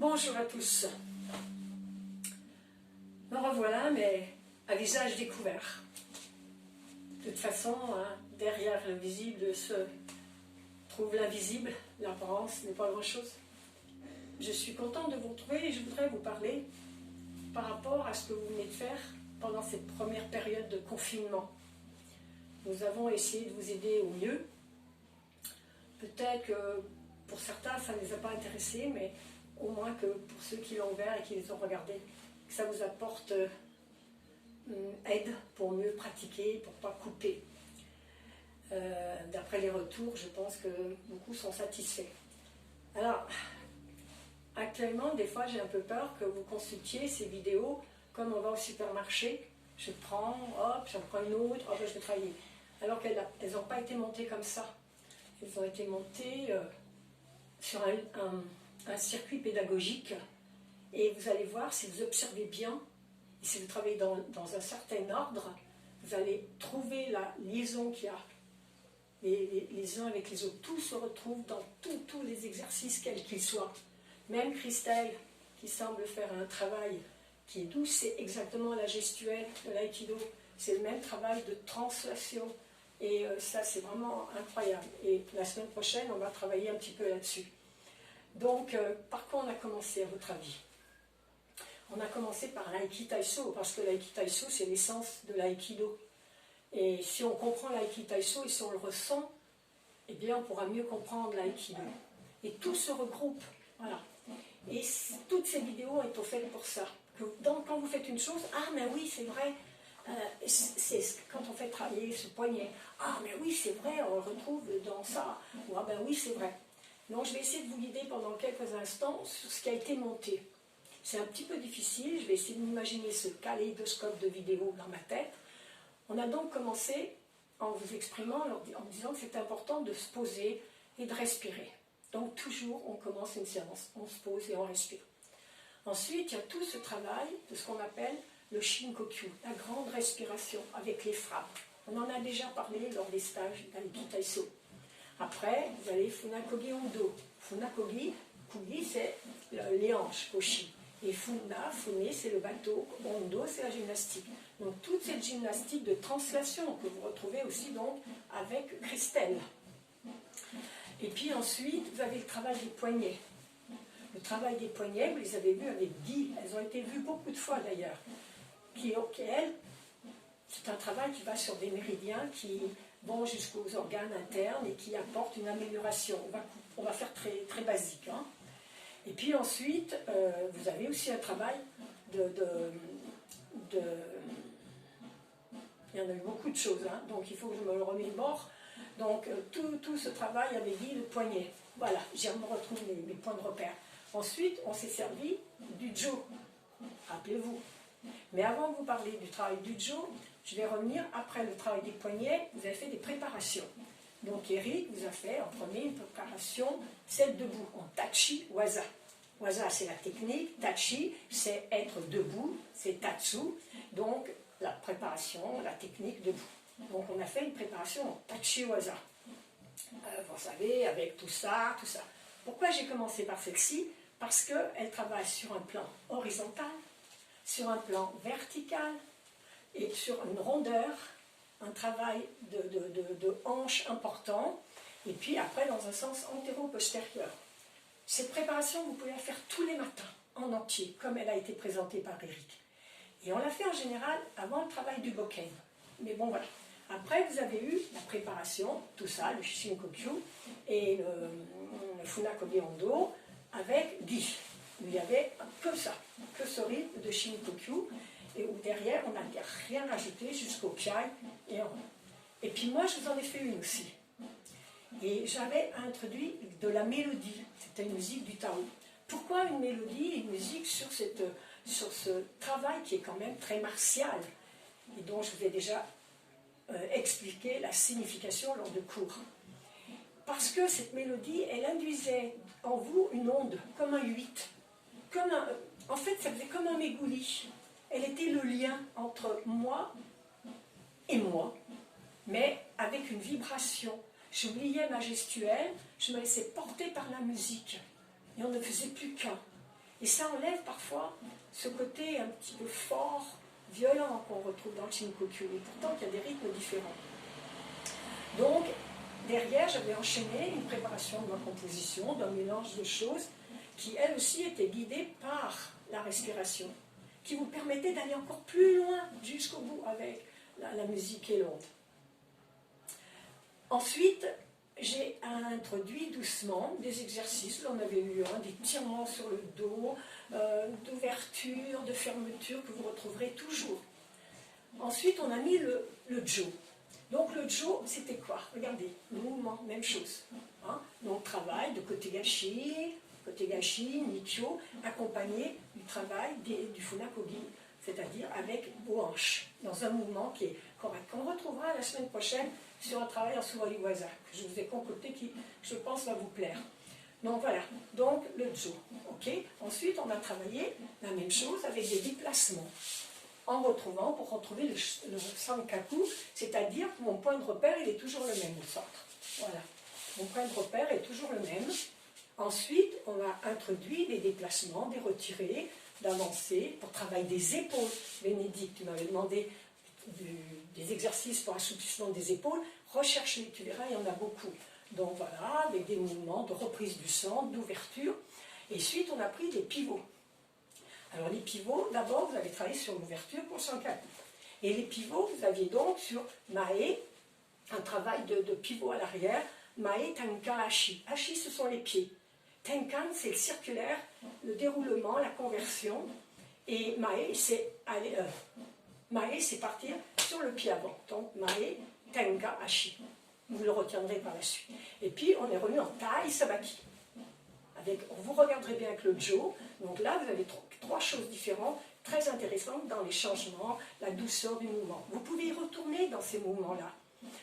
Bonjour à tous. Me revoilà, mais à visage découvert. De toute façon, derrière le visible se trouve l'invisible. L'apparence n'est pas grand-chose. Je suis contente de vous retrouver et je voudrais vous parler par rapport à ce que vous venez de faire pendant cette première période de confinement. Nous avons essayé de vous aider au mieux. Peut-être que pour certains, ça ne les a pas intéressés, mais au moins que pour ceux qui l'ont ouvert et qui les ont regardés, que ça vous apporte aide pour mieux pratiquer, pour ne pas couper. D'après les retours, je pense que beaucoup sont satisfaits. Alors, actuellement, des fois, j'ai un peu peur que vous consultiez ces vidéos comme on va au supermarché. Je prends, hop, j'en prends une autre, hop, je vais travailler. Alors qu'elles n'ont pas été montées comme ça. Elles ont été montées sur un circuit pédagogique. Et vous allez voir, si vous observez bien, et si vous travaillez dans un certain ordre, vous allez trouver la liaison qu'il y a les uns avec les autres. Tout se retrouve dans tous les exercices, quels qu'ils soient. Même Christelle, qui semble faire un travail qui est doux, c'est exactement la gestuelle de l'aïkido. C'est le même travail de translation. Et ça, c'est vraiment incroyable. Et la semaine prochaine, on va travailler un petit peu là-dessus. Donc, par quoi on a commencé, à votre avis? On a commencé par l'aïki-taïso, parce que l'aïki-taïso, c'est l'essence de l'aïkido. Et si on comprend l'aïki-taïso et si on le ressent, eh bien, on pourra mieux comprendre l'aïkido. Et tout se regroupe, voilà. Et toutes ces vidéos sont faites pour ça. Donc, quand vous faites une chose, ah, mais oui, c'est vrai, c'est quand on fait travailler ce poignet, ah, mais oui, c'est vrai, on le retrouve dans ça, ou ah, ben oui, c'est vrai. Donc, je vais essayer de vous guider pendant quelques instants sur ce qui a été monté. C'est un petit peu difficile, je vais essayer de m'imaginer ce kaléidoscope de vidéos dans ma tête. On a donc commencé en vous exprimant, en disant que c'est important de se poser et de respirer. Donc toujours, on commence une séance, on se pose et on respire. Ensuite, il y a tout ce travail de ce qu'on appelle le Shinkoku, la grande respiration avec les frappes. On en a déjà parlé lors des stages d'Aïki-Taïso. Après, vous allez Funakogi Undo. Funakogi, Kugi, c'est les hanches, Koshi. Et Funa, Fune, c'est le bateau. Ondo, c'est la gymnastique. Donc toute cette gymnastique de translation que vous retrouvez aussi donc avec Christelle. Et puis ensuite, vous avez le travail des poignets. Le travail des poignets, vous les avez vus avec Guy. Elles ont été vues beaucoup de fois d'ailleurs. Elles, c'est un travail qui va sur des méridiens qui vont jusqu'aux organes internes et qui apportent une amélioration. On va faire très, très basique. Hein. Et puis ensuite, vous avez aussi un travail il y en a eu beaucoup de choses, hein, donc il faut que je me le remémore. Donc tout ce travail avait dit le poignet. Voilà, j'ai me retrouve mes points de repère. Ensuite, on s'est servi du jo, rappelez-vous. Mais avant de vous parler du travail du jo, je vais revenir après le travail des poignets. Vous avez fait des préparations. Donc Eric vous a fait en premier une préparation, celle debout, en tachi waza. Waza, c'est la technique, tachi, c'est être debout, c'est tatsu. Donc la préparation, la technique debout. Donc on a fait une préparation en tachi waza. Vous savez, avec tout ça, tout ça. Pourquoi j'ai commencé par celle-ci? Parce qu'elle travaille sur un plan horizontal, sur un plan vertical et sur une rondeur, un travail de hanche important, et puis après dans un sens antéro-postérieur. Cette préparation, vous pouvez la faire tous les matins, en entier, comme elle a été présentée par Eric. Et on l'a fait en général avant le travail du Bokken. Mais bon, voilà. Après, vous avez eu la préparation, tout ça, le Shinkoku et le Funakogi Ando avec Guy. Il n'y avait que ça, que ce rythme de Shinkoku, et où derrière, on n'a rien rajouté jusqu'au Kai. Et puis moi, je vous en ai fait une aussi. Et j'avais introduit de la mélodie. C'était une musique du Tao. Pourquoi une mélodie et une musique sur ce travail qui est quand même très martial et dont je vous ai déjà expliqué la signification lors de cours? Parce que cette mélodie, elle induisait en vous une onde, comme un 8. En fait, ça faisait comme un mégouli. Elle était le lien entre moi et moi, mais avec une vibration. J'oubliais ma gestuelle, je me laissais porter par la musique. Et on ne faisait plus qu'un. Et ça enlève parfois ce côté un petit peu fort, violent qu'on retrouve dans le Shinkoku. Et pourtant, il y a des rythmes différents. Donc, derrière, j'avais enchaîné une préparation de ma composition, d'un mélange de choses qui, elle aussi, était guidée par la respiration, qui vous permettait d'aller encore plus loin jusqu'au bout avec la musique et l'onde. Ensuite, j'ai introduit doucement des exercices. Là, on avait eu des tirements sur le dos, d'ouverture, de fermeture que vous retrouverez toujours. Ensuite, on a mis le jo. Donc le jo, c'était quoi? Regardez, le mouvement, même chose. Hein? Donc travail de kotegashi, nikyo, accompagné du travail du funakogi, c'est-à-dire avec vos hanches, dans un mouvement qui est correct. Qu'on retrouvera la semaine prochaine sur un travail en Suwari-waza, que je vous ai concocté, qui, je pense, va vous plaire. Donc voilà, donc le jo. Okay. Ensuite, on a travaillé la même chose avec des déplacements, en retrouvant, pour retrouver le sankaku, c'est-à-dire que mon point de repère, il est toujours le même au centre. Voilà, mon point de repère est toujours le même. Ensuite, on a introduit des déplacements, des retirés, d'avancées, pour travailler des épaules. Bénédicte, tu m'avais demandé des exercices pour assouplissement des épaules. Recherchez, tu verras, il y en a beaucoup. Donc voilà, avec des mouvements de reprise du sang, d'ouverture. Et ensuite, on a pris des pivots. Alors les pivots, d'abord, vous avez travaillé sur l'ouverture pour sankaku. Et les pivots, vous aviez donc sur Mae, un travail de pivot à l'arrière, Mae, Tenkan, Ashi. Ashi, ce sont les pieds. Tenkan, c'est le circulaire, le déroulement, la conversion. Et Mae, c'est partir sur le pied avant. Donc Mae, Tenkan, Ashi. Vous le retiendrez par la suite. Et puis, on est revenu en Tai Sabaki. Vous regarderez bien avec le jo. Donc là, vous avez trois choses différentes, très intéressantes dans les changements, la douceur du mouvement. Vous pouvez y retourner dans ces mouvements-là,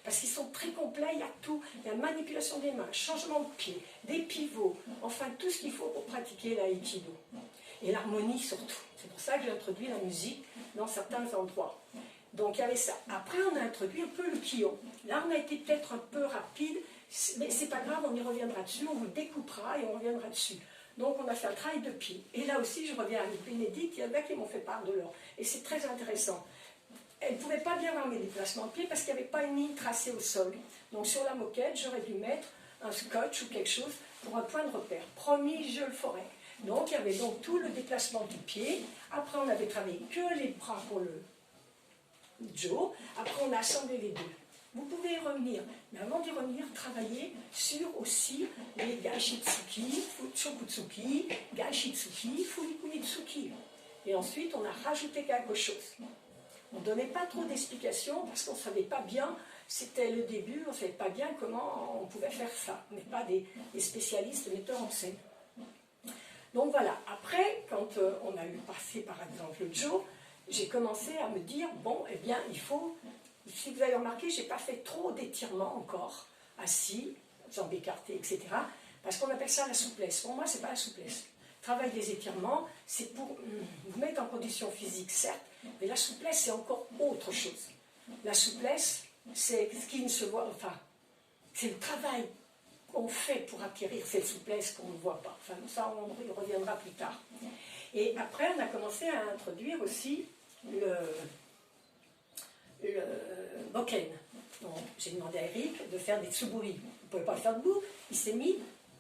parce qu'ils sont très complets, il y a tout. Il y a manipulation des mains, changement de pied, des pivots, enfin tout ce qu'il faut pour pratiquer l'aïkido. Et l'harmonie surtout. C'est pour ça que j'ai introduit la musique dans certains endroits. Donc il y avait ça. Après, on a introduit un peu le kion. Là, on a été peut-être un peu rapide, mais c'est pas grave, on y reviendra dessus, on vous découpera et on reviendra dessus. Donc on a fait un travail de pied. Et là aussi, je reviens avec Bénédicte, il y en a qui m'ont fait part de leur. Et c'est très intéressant. Elle ne pouvait pas bien voir mes déplacements de pied parce qu'il n'y avait pas une ligne tracée au sol. Donc sur la moquette, j'aurais dû mettre un scotch ou quelque chose pour un point de repère. Promis, je le ferai. Donc il y avait donc tout le déplacement du pied. Après, on avait travaillé que les bras pour le jo. Après, on a assemblé les deux. Vous pouvez y revenir, mais avant d'y revenir, travaillez sur aussi les gaishitsuki, shokutsuki, gaishitsuki, furikumitsuki. Et ensuite, on a rajouté quelque chose. On ne donnait pas trop d'explications parce qu'on ne savait pas bien, c'était le début, on ne savait pas bien comment on pouvait faire ça. On n'est pas des spécialistes, metteurs en scène. Donc voilà, après, quand on a eu passé par exemple le jo, j'ai commencé à me dire, bon, eh bien, il faut... Si vous avez remarqué, je n'ai pas fait trop d'étirements encore, assis, jambes écartées, etc. Parce qu'on appelle ça la souplesse. Pour moi, ce n'est pas la souplesse. Travail des étirements, c'est pour vous mettre en condition physique, certes, mais la souplesse, c'est encore autre chose. La souplesse, c'est ce qui ne se voit, enfin, c'est le travail qu'on fait pour acquérir cette souplesse qu'on ne voit pas. Enfin, ça, on y reviendra plus tard. Et après, on a commencé à introduire aussi le bokken. J'ai demandé à Eric de faire des tsuburi. Il ne pouvait pas le faire debout, il s'est mis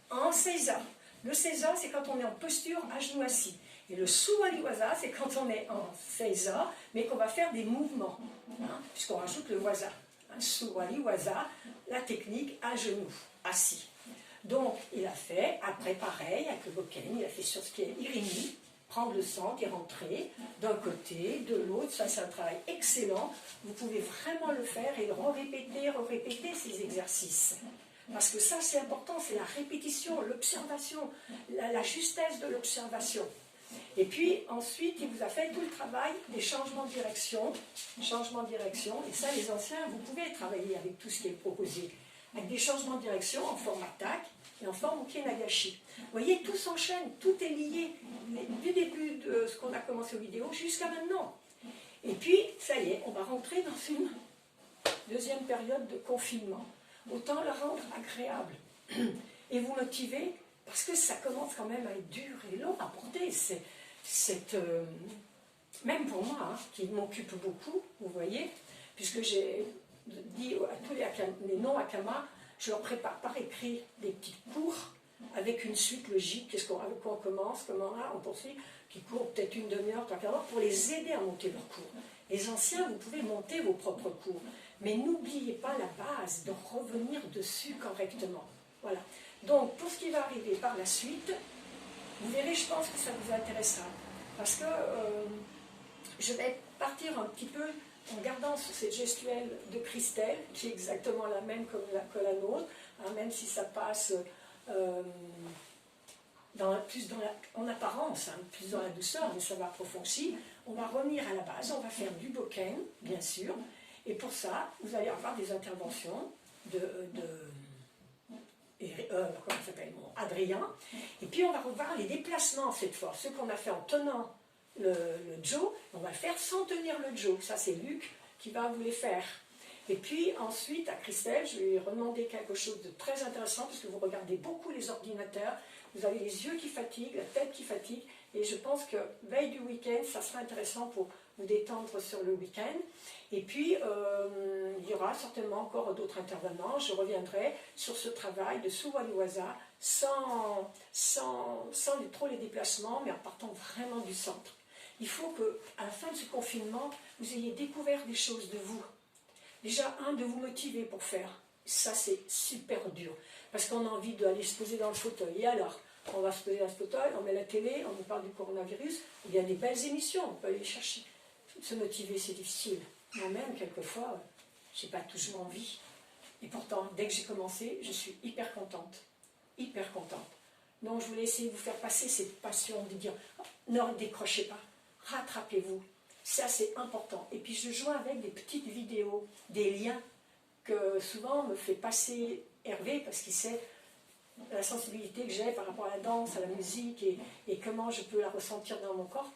en seiza. Le seiza, c'est quand on est en posture à genoux assis. Et le suwari-waza, c'est quand on est en seiza, mais qu'on va faire des mouvements, puisqu'on rajoute le waza. Suwari-waza, la technique à genoux, assis. Donc, il a fait, après pareil, avec le bokken, il a fait sur ce qui est irimi, prendre le sang qui est rentré d'un côté, de l'autre. Ça, c'est un travail excellent. Vous pouvez vraiment le faire et le répéter ces exercices. Parce que ça, c'est important, c'est la répétition, l'observation, la justesse de l'observation. Et puis, ensuite, il vous a fait tout le travail des changements de direction. Et ça, les anciens, vous pouvez travailler avec tout ce qui est proposé. Avec des changements de direction en forme attaque et en forme ukienagashi. Vous voyez, tout s'enchaîne, tout est lié, du début de ce qu'on a commencé aux vidéos jusqu'à maintenant. Et puis, ça y est, on va rentrer dans une deuxième période de confinement. Autant la rendre agréable et vous motiver parce que ça commence quand même à être dur et long à porter. Même pour moi, hein, qui m'occupe beaucoup, vous voyez, puisque j'ai dit à tous les non-Akama, je leur prépare par écrit des petits cours avec une suite logique, avec quoi on commence, comment là, on poursuit, qui court peut-être une demi-heure, 3 quarts d'heure, pour les aider à monter leur cours. Les anciens, vous pouvez monter vos propres cours, mais n'oubliez pas la base, de revenir dessus correctement. Voilà. Donc, pour ce qui va arriver par la suite, vous verrez, je pense que ça vous intéressera. Parce que je vais partir un petit peu en gardant sur cette gestuelle de Christelle, qui est exactement la même que la nôtre, hein, même si ça passe en apparence, hein, plus dans la douceur, mais ça va approfondir. On va revenir à la base, on va faire du bokken, bien sûr, et pour ça, vous allez avoir des interventions comment s'appelle, Adrien, et puis on va revoir les déplacements cette fois, ce qu'on a fait en tenant le jo, on va le faire sans tenir le jo, ça c'est Luc qui va vous les faire. Et puis ensuite, à Christelle, je lui ai demandé quelque chose de très intéressant, parce que vous regardez beaucoup les ordinateurs, vous avez les yeux qui fatiguent, la tête qui fatigue, et je pense que veille du week-end, ça sera intéressant pour vous détendre sur le week-end. Et puis, il y aura certainement encore d'autres intervenants. Je reviendrai sur ce travail de Suwaliwaza sans trop les déplacements, mais en partant vraiment du centre. Il faut qu'à la fin de ce confinement, vous ayez découvert des choses de vous. Déjà, de vous motiver pour faire. Ça, c'est super dur. Parce qu'on a envie d'aller se poser dans le fauteuil. Et alors, on va se poser dans ce fauteuil, on met la télé, on nous parle du coronavirus. Il y a des belles émissions, on peut aller les chercher. Se motiver, c'est difficile. Moi-même, quelquefois, je n'ai pas toujours envie. Et pourtant, dès que j'ai commencé, je suis hyper contente. Hyper contente. Donc, je voulais essayer de vous faire passer cette passion de dire, ne décrochez pas, rattrapez-vous. Ça, c'est important. Et puis, je joins avec des petites vidéos, des liens que souvent me fait passer Hervé, parce qu'il sait la sensibilité que j'ai par rapport à la danse, à la musique, et comment je peux la ressentir dans mon corps.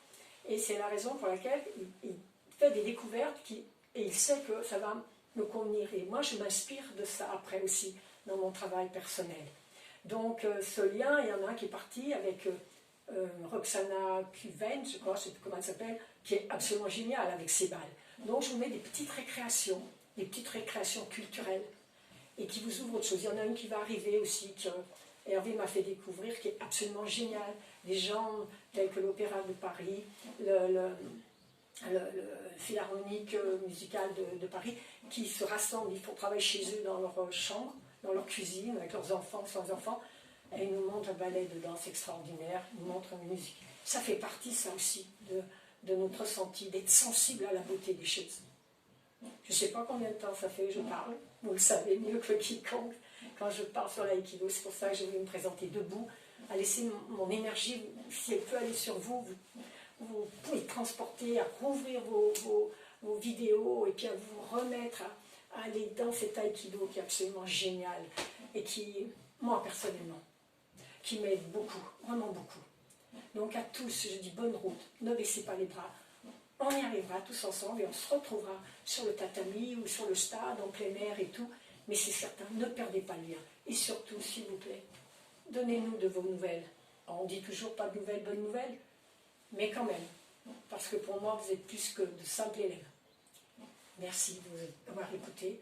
Et c'est la raison pour laquelle il fait des découvertes et il sait que ça va me convenir. Et moi, je m'inspire de ça après aussi, dans mon travail personnel. Donc, ce lien, il y en a un qui est parti avec Roxana Kuven, je crois, je ne sais plus comment elle s'appelle, qui est absolument géniale avec ses balles. Donc, je vous mets des petites récréations culturelles, et qui vous ouvrent autre chose. Il y en a une qui va arriver aussi, que Hervé m'a fait découvrir, qui est absolument géniale. Des gens tels que l'Opéra de Paris, le Philharmonique musical de Paris, qui se rassemblent, ils font travailler chez eux dans leur chambre, dans leur cuisine, avec leurs enfants, sans enfants, et ils nous montrent un ballet de danse extraordinaire, ils nous montrent une musique. Ça fait partie, ça aussi, de notre ressenti, d'être sensible à la beauté des choses. Je ne sais pas combien de temps ça fait que je parle, vous le savez mieux que quiconque, quand je parle sur l'aïkido, c'est pour ça que je vais me présenter debout, à laisser mon énergie, si elle peut aller sur vous, vous pouvez transporter, à rouvrir vos vidéos, et puis à vous remettre à aller dans cet aïkido qui est absolument génial, et qui, moi personnellement, qui m'aide beaucoup, vraiment beaucoup. Donc à tous, je dis bonne route, ne baissez pas les bras, on y arrivera tous ensemble et on se retrouvera sur le tatami ou sur le stade, en plein air et tout, mais c'est certain, ne perdez pas le lien. Et surtout, s'il vous plaît, donnez-nous de vos nouvelles. Alors, on dit toujours pas de nouvelles, bonnes nouvelles, mais quand même, parce que pour moi, vous êtes plus que de simples élèves. Merci de m'avoir écouté.